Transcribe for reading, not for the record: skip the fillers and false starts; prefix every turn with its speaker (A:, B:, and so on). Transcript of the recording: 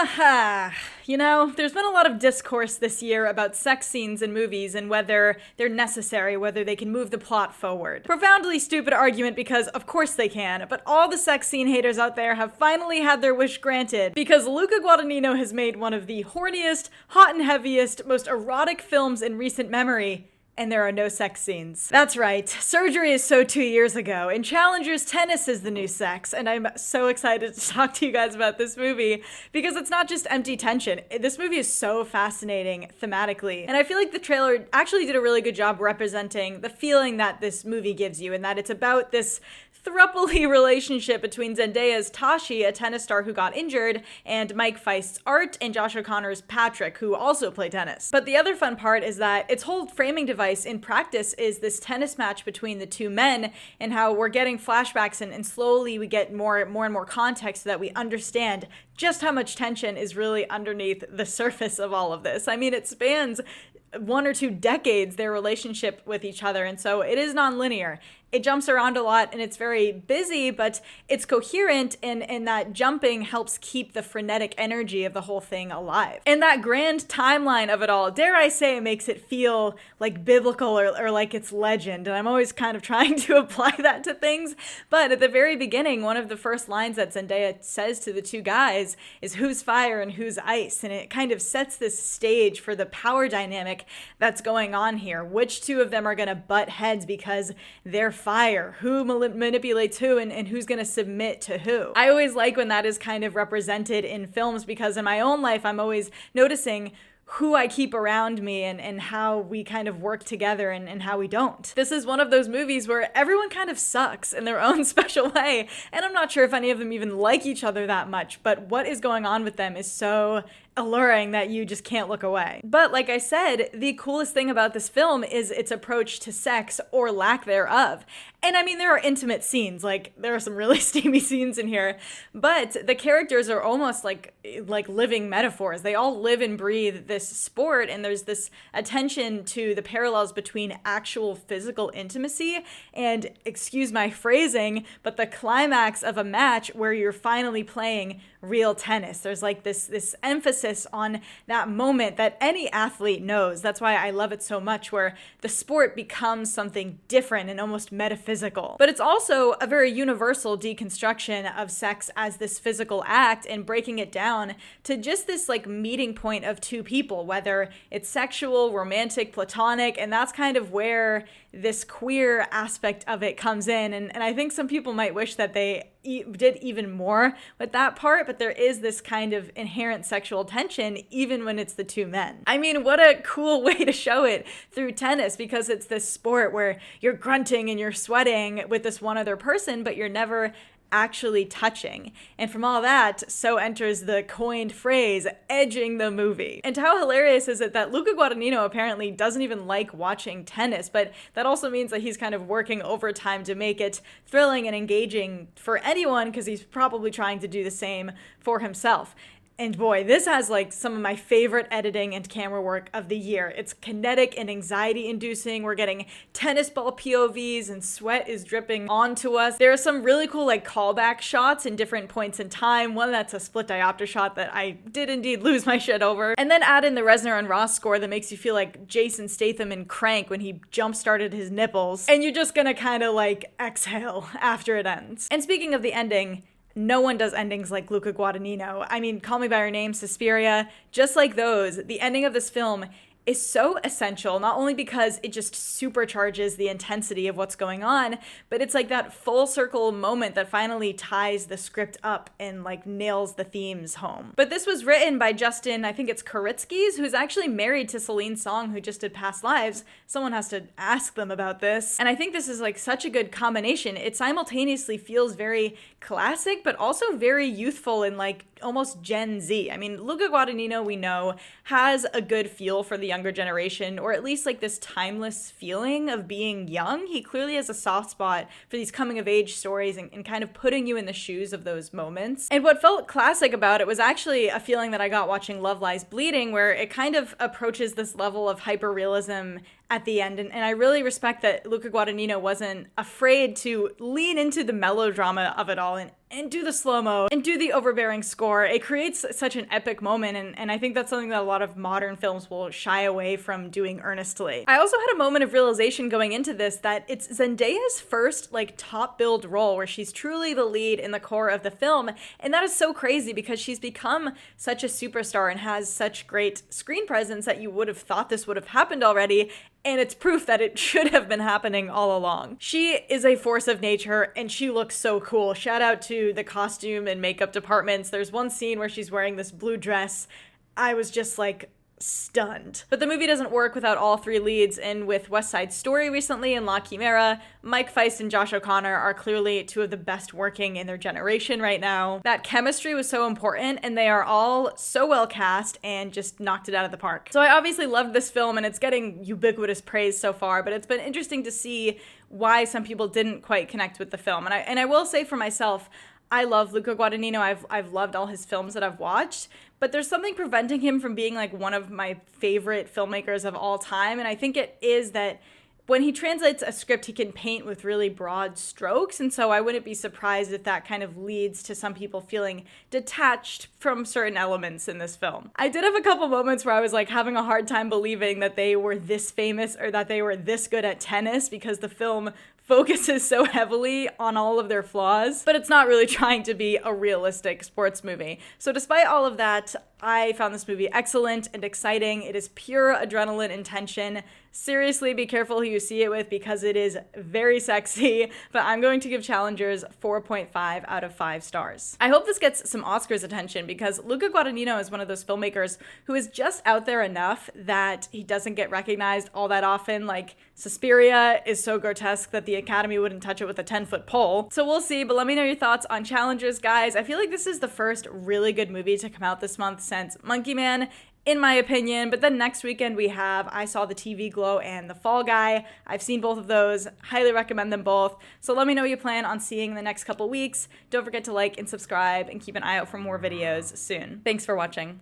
A: Haha. There's been a lot of discourse this year about sex scenes in movies and whether they're necessary, whether they can move the plot forward. Profoundly stupid argument because of course they can, but all the sex scene haters out there have finally had their wish granted because Luca Guadagnino has made one of the horniest, hot and heaviest, most erotic films in recent memory. And there are no sex scenes. That's right, surgery is so 2 years ago, and Challengers tennis is the new sex, and I'm so excited to talk to you guys about this movie, because it's not just empty tension. This movie is so fascinating thematically, and I feel like the trailer actually did a really good job representing the feeling that this movie gives you, and that it's about this throupley relationship between Zendaya's Tashi, a tennis star who got injured, and Mike Faist's Art, and Josh O'Connor's Patrick, who also play tennis. But the other fun part is that its whole framing device in practice is this tennis match between the two men, and how we're getting flashbacks and slowly we get more and more context so that we understand just how much tension is really underneath the surface of all of this. I mean, it spans 1 or 2 decades, their relationship with each other, and so it is non-linear. It jumps around a lot and it's very busy, but it's coherent, and that jumping helps keep the frenetic energy of the whole thing alive. And that grand timeline of it all, dare I say, makes it feel like biblical or like it's legend. And I'm always kind of trying to apply that to things. But at the very beginning, one of the first lines that Zendaya says to the two guys is who's fire and who's ice. And it kind of sets this stage for the power dynamic that's going on here. Which two of them are going to butt heads because they're fire, who manipulates who, and who's going to submit to who. I always like when that is kind of represented in films, because in my own life I'm always noticing who I keep around me and how we kind of work together and how we don't. This is one of those movies where everyone kind of sucks in their own special way, and I'm not sure if any of them even like each other that much, but what is going on with them is so alluring that you just can't look away. But like I said, the coolest thing about this film is its approach to sex, or lack thereof. And I mean, there are intimate scenes, like there are some really steamy scenes in here, but the characters are almost like living metaphors. They all live and breathe this sport, and there's this attention to the parallels between actual physical intimacy and, excuse my phrasing, but the climax of a match where you're finally playing real tennis. There's like this emphasis on that moment that any athlete knows. That's why I love it so much, where the sport becomes something different and almost metaphysical. But it's also a very universal deconstruction of sex as this physical act, and breaking it down to just this like meeting point of two people, whether it's sexual, romantic, platonic, and that's kind of where this queer aspect of it comes in. And I think some people might wish that they did even more with that part, but there is this kind of inherent sexual tension even when it's the two men. I mean, what a cool way to show it through tennis, because it's this sport where you're grunting and you're sweating with this one other person, but you're never actually touching. And from all that, so enters the coined phrase, edging the movie. And how hilarious is it that Luca Guadagnino apparently doesn't even like watching tennis, but that also means that he's kind of working overtime to make it thrilling and engaging for anyone, because he's probably trying to do the same for himself. And boy, this has like some of my favorite editing and camera work of the year. It's kinetic and anxiety inducing. We're getting tennis ball POVs and sweat is dripping onto us. There are some really cool like callback shots in different points in time. One that's a split diopter shot that I did indeed lose my shit over. And then add in the Reznor and Ross score that makes you feel like Jason Statham in Crank when he jump started his nipples. And you're just gonna kind of like exhale after it ends. And speaking of the ending, no one does endings like Luca Guadagnino. I mean, Call Me By Your Name, Suspiria, just like those, the ending of this film is so essential, not only because it just supercharges the intensity of what's going on, but it's like that full circle moment that finally ties the script up and like nails the themes home. But this was written by Justin, I think it's Koritskis, who's actually married to Celine Song, who just did Past Lives. Someone has to ask them about this. And I think this is like such a good combination. It simultaneously feels very classic, but also very youthful and like almost Gen Z. I mean, Luca Guadagnino, we know, has a good feel for the younger generation, or at least like this timeless feeling of being young. He clearly has a soft spot for these coming of age stories and kind of putting you in the shoes of those moments. And what felt classic about it was actually a feeling that I got watching Love Lies Bleeding, where it kind of approaches this level of hyperrealism at the end. And I really respect that Luca Guadagnino wasn't afraid to lean into the melodrama of it all and do the slow-mo and do the overbearing score. It creates such an epic moment, and I think that's something that a lot of modern films will shy away from doing earnestly. I also had a moment of realization going into this that it's Zendaya's first like top billed role where she's truly the lead in the core of the film, and that is so crazy because she's become such a superstar and has such great screen presence that you would have thought this would have happened already. And it's proof that it should have been happening all along. She is a force of nature and she looks so cool. Shout out to the costume and makeup departments. There's one scene where she's wearing this blue dress. I was just like stunned. But the movie doesn't work without all three leads, and with West Side Story recently and La Chimera, Mike Faist and Josh O'Connor are clearly two of the best working in their generation right now. That chemistry was so important, and they are all so well cast and just knocked it out of the park. So I obviously loved this film, and it's getting ubiquitous praise so far, but it's been interesting to see why some people didn't quite connect with the film. And I will say for myself, I love Luca Guadagnino. I've loved all his films that I've watched, but there's something preventing him from being like one of my favorite filmmakers of all time. And I think it is that when he translates a script, he can paint with really broad strokes. And so I wouldn't be surprised if that kind of leads to some people feeling detached from certain elements in this film. I did have a couple moments where I was like having a hard time believing that they were this famous or that they were this good at tennis, because the film focuses so heavily on all of their flaws, but it's not really trying to be a realistic sports movie. So despite all of that, I found this movie excellent and exciting. It is pure adrenaline and tension. Seriously, be careful who you see it with because it is very sexy, but I'm going to give Challengers 4.5 out of 5 stars. I hope this gets some Oscars attention because Luca Guadagnino is one of those filmmakers who is just out there enough that he doesn't get recognized all that often. Like, Suspiria is so grotesque that the Academy wouldn't touch it with a 10-foot pole. So we'll see, but let me know your thoughts on Challengers, guys. I feel like this is the first really good movie to come out this month since Monkey Man, in my opinion. But then next weekend we have I Saw the TV Glow and The Fall Guy. I've seen both of those. Highly recommend them both. So let me know what you plan on seeing in the next couple weeks. Don't forget to like and subscribe and keep an eye out for more videos soon. Thanks for watching.